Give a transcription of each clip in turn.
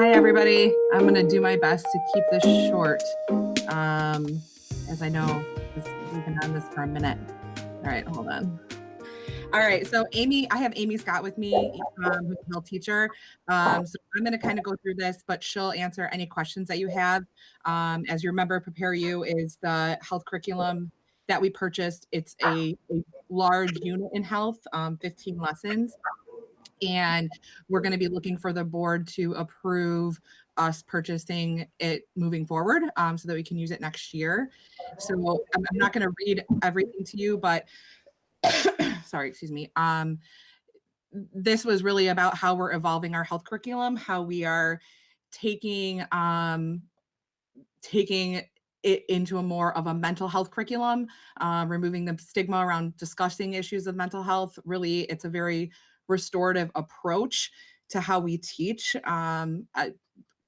Hi, everybody. I'm going to do my best to keep this short, as I know we've been on this for a minute. All right, hold on. All right, so I have Amy Scott with me, who's a health teacher. So I'm going to kind of go through this, but she'll answer any questions that you have. As you remember, Prepare You is the health curriculum that we purchased. It's a large unit in health, 15 lessons. And we're going to be looking for the board to approve us purchasing it moving forward, so that we can use it next year. So I'm not going to read everything to you, but sorry, excuse me. This was really about how we're evolving our health curriculum, how we are taking it into a more of a mental health curriculum, removing the stigma around discussing issues of mental health. Really, it's a very restorative approach to how we teach,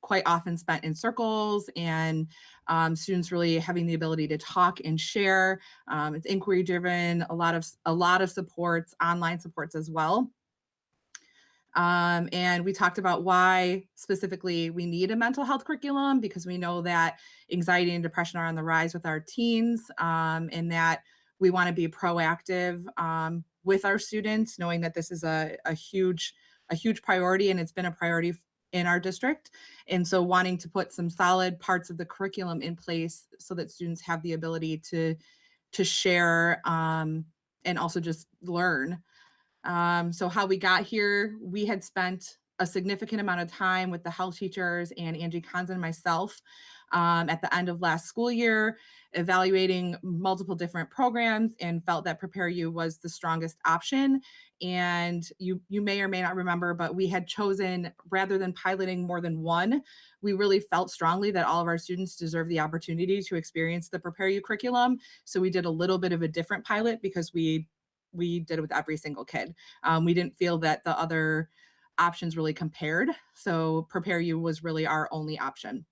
quite often spent in circles, and students really having the ability to talk and share. It's inquiry driven, a lot of supports, online supports as well. And we talked about why specifically we need a mental health curriculum, because we know that anxiety and depression are on the rise with our teens, and that we want to be proactive with our students, knowing that this is a huge priority, and it's been a priority in our district. And so wanting to put some solid parts of the curriculum in place so that students have the ability to share, and also just learn. So how we got here, we had spent a significant amount of time with the health teachers and Angie Conzen and myself at the end of last school year, evaluating multiple different programs, and felt that Prepare You was the strongest option. And you may or may not remember, but we had chosen, rather than piloting more than one, we really felt strongly that all of our students deserve the opportunity to experience the Prepare You curriculum. So we did a little bit of a different pilot because we did it with every single kid. We didn't feel that the other options really compared. So Prepare You was really our only option.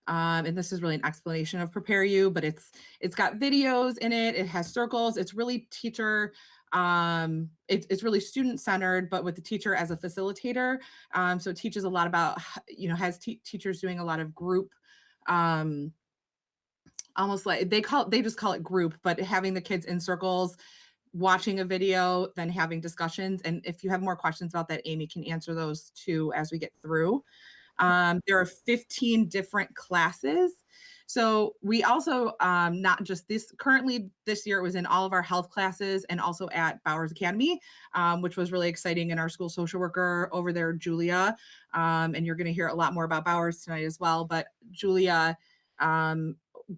And this is really an explanation of Prepare You, but it's got videos in it. It has circles. It's really teacher, it's really student centered, but with the teacher as a facilitator. So it teaches a lot about, has teachers doing a lot of group, almost like they just call it group, but having the kids in circles, watching a video, then having discussions. And if you have more questions about that, Amy can answer those too as we get through. There are 15 different classes. So we also, not just currently this year, it was in all of our health classes and also at Bowers Academy, which was really exciting. And our school social worker over there, Julia, and you're going to hear a lot more about Bowers tonight as well. But Julia,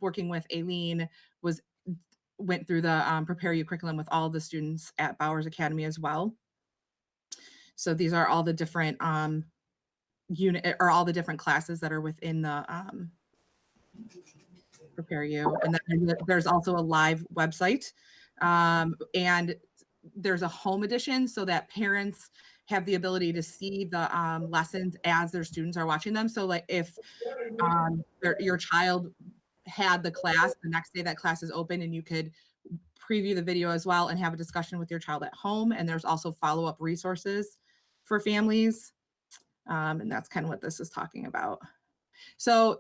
working with Aileen, went through the Prepare You curriculum with all the students at Bowers Academy as well. So these are all the different all the different classes that are within the Prepare You. And then there's also a live website, and there's a home edition so that parents have the ability to see the lessons as their students are watching them. So like if your child had the class, the next day that class is open, and you could preview the video as well and have a discussion with your child at home. And there's also follow-up resources for families. And that's kind of what this is talking about. So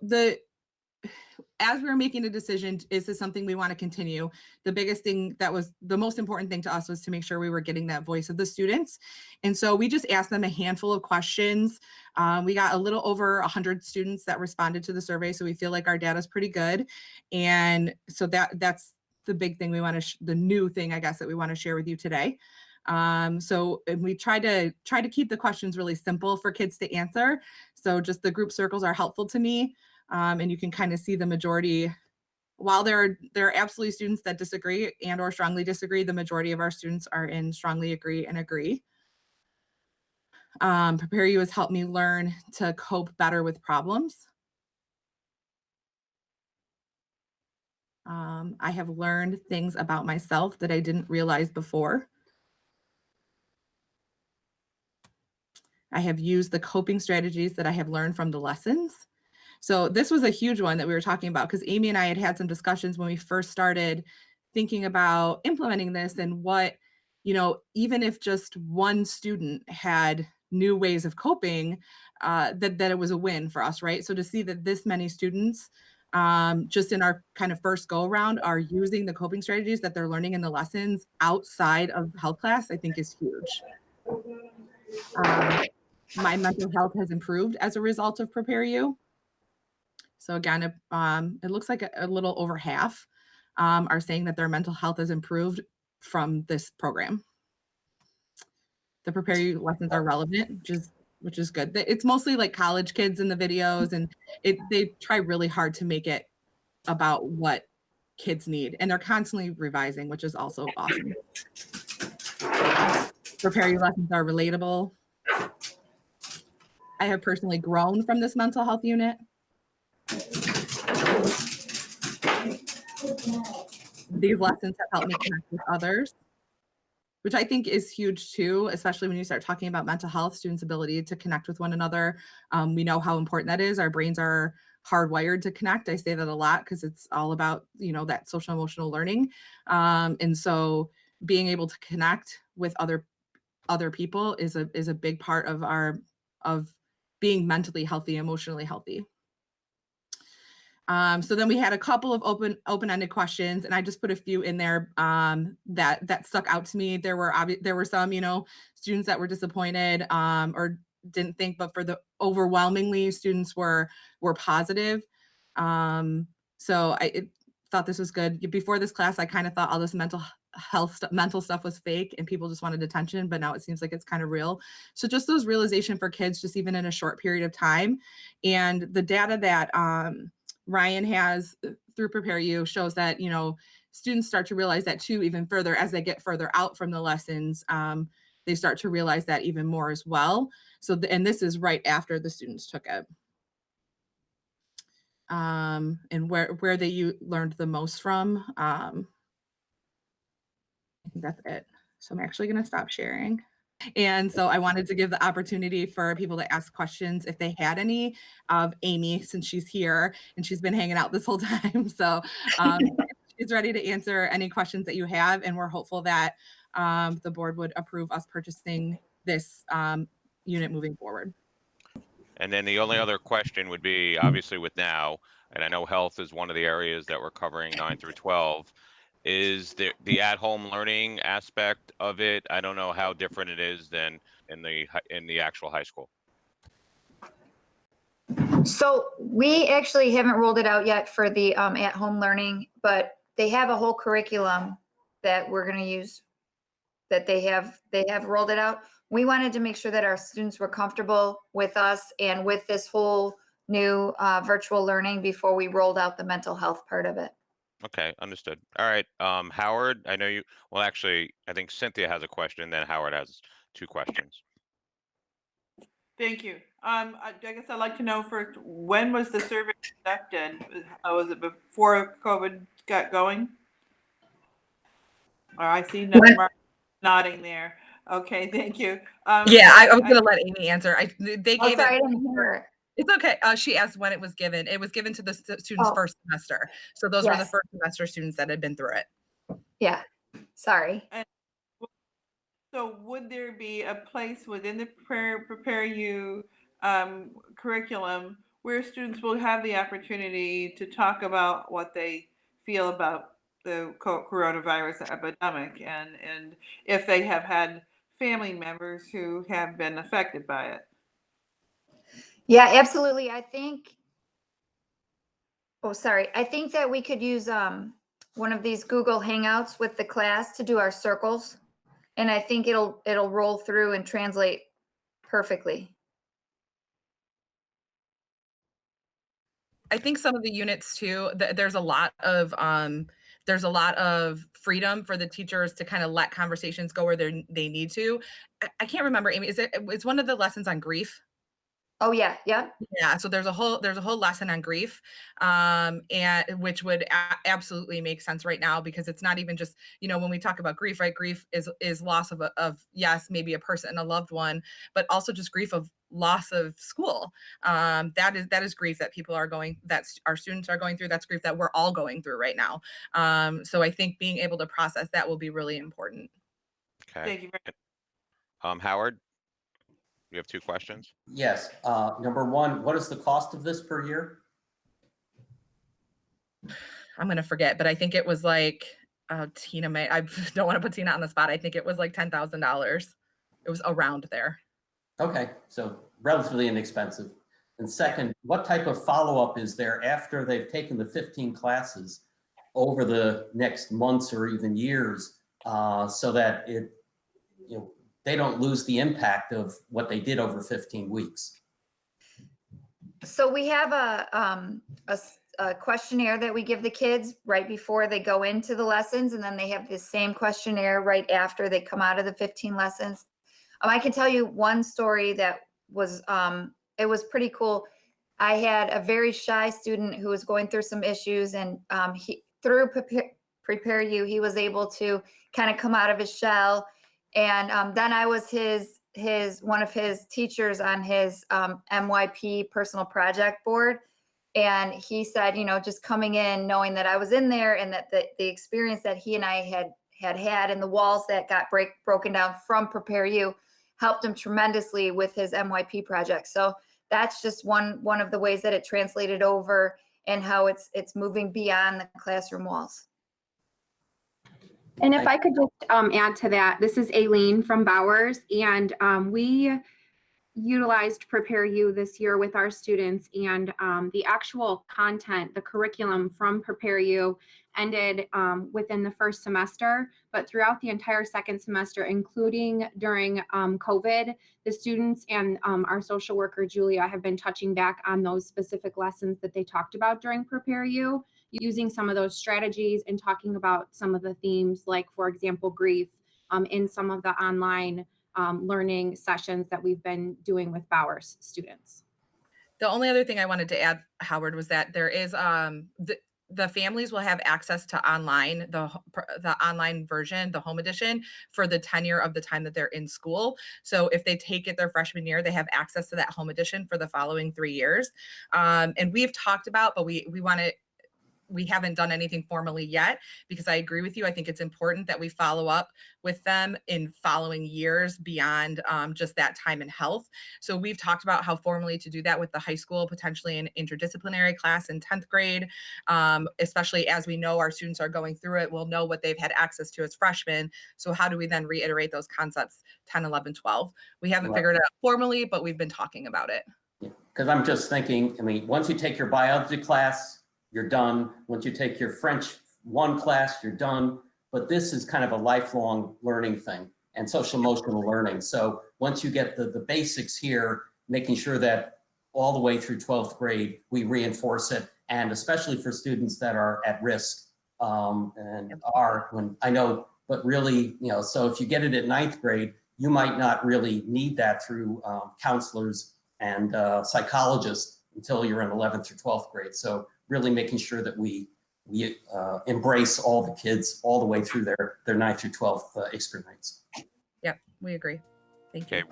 as we were making a decision, is this something we want to continue? The biggest thing that was the most important thing to us was to make sure we were getting that voice of the students. And so we just asked them a handful of questions. We got a little over 100 students that responded to the survey. So we feel like our data is pretty good. And so that's the big thing we want to, the new thing, I guess, that we want to share with you today. So we try to keep the questions really simple for kids to answer. So just the group circles are helpful to me. And you can kind of see the majority, while there are absolutely students that disagree and or strongly disagree, the majority of our students are in strongly agree and agree. Prepare You has helped me learn to cope better with problems. I have learned things about myself that I didn't realize before. I have used the coping strategies that I have learned from the lessons. So this was a huge one that we were talking about, because Amy and I had some discussions when we first started thinking about implementing this, and what, even if just one student had new ways of coping, that it was a win for us, right? So to see that this many students, just in our kind of first go around, are using the coping strategies that they're learning in the lessons outside of health class, I think is huge. My mental health has improved as a result of Prepare You. So again, it looks like a little over half are saying that their mental health has improved from this program. The Prepare You lessons are relevant, which is good. It's mostly like college kids in the videos, and they try really hard to make it about what kids need, and they're constantly revising, which is also awesome. Prepare You lessons are relatable. I have personally grown from this mental health unit. These lessons have helped me connect with others, which I think is huge too, especially when you start talking about mental health, students' ability to connect with one another. We know how important that is. Our brains are hardwired to connect. I say that a lot because it's all about, that social emotional learning. And so being able to connect with other people is a big part of being mentally healthy, emotionally healthy. So then we had a couple of open-ended questions, and I just put a few in there that stuck out to me. There were some, students that were disappointed or didn't think, but for the overwhelmingly, students were positive. So I thought this was good. Before this class, I kind of thought all this mental stuff was fake and people just wanted attention, but now it seems like it's kind of real. So just those realization for kids, just even in a short period of time, and the data that Ryan has through Prepare You shows that, students start to realize that too, even further as they get further out from the lessons. They start to realize that even more as well. So, and this is right after the students took it. And where they learned the most from. I think that's it. So I'm actually going to stop sharing. And so I wanted to give the opportunity for people to ask questions if they had any of Amy, since she's here and she's been hanging out this whole time. So she's ready to answer any questions that you have. And we're hopeful that the board would approve us purchasing this unit moving forward. And then the only other question would be, obviously with now, and I know health is one of the areas that we're covering 9 through 12, is the at-home learning aspect of it. I don't know how different it is than in the actual high school. So we actually haven't rolled it out yet for the at-home learning, but they have a whole curriculum that we're going to use that they have rolled it out. We wanted to make sure that our students were comfortable with us and with this whole new virtual learning before we rolled out the mental health part of it. Okay, understood. All right, Howard, I know you, well, actually, I think Cynthia has a question, then Howard has 2 questions. Thank you. I guess I'd like to know first, when was the survey conducted? Was it before COVID got going? Or I see Mark nodding there. Okay, thank you. Yeah, I was going to let Amy answer. They gave sorry, it. I didn't hear it. It's okay. She asked when it was given. It was given to the students' first semester. So those were the first semester students that had been through it. Yeah, sorry. And so would there be a place within the Prepare You curriculum where students will have the opportunity to talk about what they feel about the coronavirus epidemic and if they have had family members who have been affected by it? Yeah, absolutely. I think that we could use one of these Google Hangouts with the class to do our circles. And I think it'll roll through and translate perfectly. I think some of the units too, there's a lot of freedom for the teachers to kind of let conversations go where they need to. I can't remember, Amy, it's one of the lessons on grief? Oh yeah, yeah. Yeah, so there's a whole lesson on grief, and which would absolutely make sense right now, because it's not even just, when we talk about grief, right? Grief is loss of yes, maybe a person, a loved one, but also just grief of loss of school. That is grief that that our students are going through. That's grief that we're all going through right now. So I think being able to process that will be really important. Okay. Thank you very much. Howard? You have two questions? Yes. Number one, what is the cost of this per year? I'm going to forget, but I think it was like, Tina may, I don't want to put Tina on the spot. I think it was like $10,000. It was around there. Okay, so relatively inexpensive. And second, what type of follow-up is there after they've taken the 15 classes over the next months or even years, so that they don't lose the impact of what they did over 15 weeks? So we have a questionnaire that we give the kids right before they go into the lessons, and then they have the same questionnaire right after they come out of the 15 lessons. I can tell you one story that was, it was pretty cool. I had a very shy student who was going through some issues, and he, through Prepare You, he was able to kind of come out of his shell. And then I was one of his teachers on his MYP personal project board. And he said, just coming in, knowing that I was in there, and that the experience that he and I had and the walls that got broken down from Prepare You helped him tremendously with his MYP project. So that's just one of the ways that it translated over, and how it's moving beyond the classroom walls. And if I could just add to that, this is Aileen from Bowers, and we utilized Prepare You this year with our students, and the actual content, the curriculum from Prepare You ended within the first semester, but throughout the entire second semester, including during COVID, the students and our social worker, Julia, have been touching back on those specific lessons that they talked about during Prepare You, using some of those strategies and talking about some of the themes, like, for example, grief, in some of the online learning sessions that we've been doing with Bowers students. The only other thing I wanted to add, Howard, was that there is the families will have access to online, the online version, the home edition, for the tenure of the time that they're in school. So if they take it their freshman year, they have access to that home edition for the following 3 years. And we've talked about, but we haven't done anything formally yet, because I agree with you. I think it's important that we follow up with them in following years beyond just that time in health. So we've talked about how formally to do that with the high school, potentially an interdisciplinary class in 10th grade, especially as we know our students are going through it. We'll know what they've had access to as freshmen. So how do we then reiterate those concepts 10, 11, 12? We haven't figured it out formally, but we've been talking about it. Because I'm just thinking, once you take your biology class, you're done. Once you take your French 1 class, you're done. But this is kind of a lifelong learning thing, and social emotional learning. So once you get the basics here, making sure that all the way through 12th grade, we reinforce it, and especially for students that are at risk and are, when I know, but really, so if you get it at 9th grade, you might not really need that through counselors and psychologists until you're in 11th or 12th grade. So really making sure that we embrace all the kids all the way through their 9th through 12th experience. Yep, we agree. Thank you. Okay.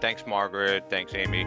Thanks, Margaret. Thanks, Amy.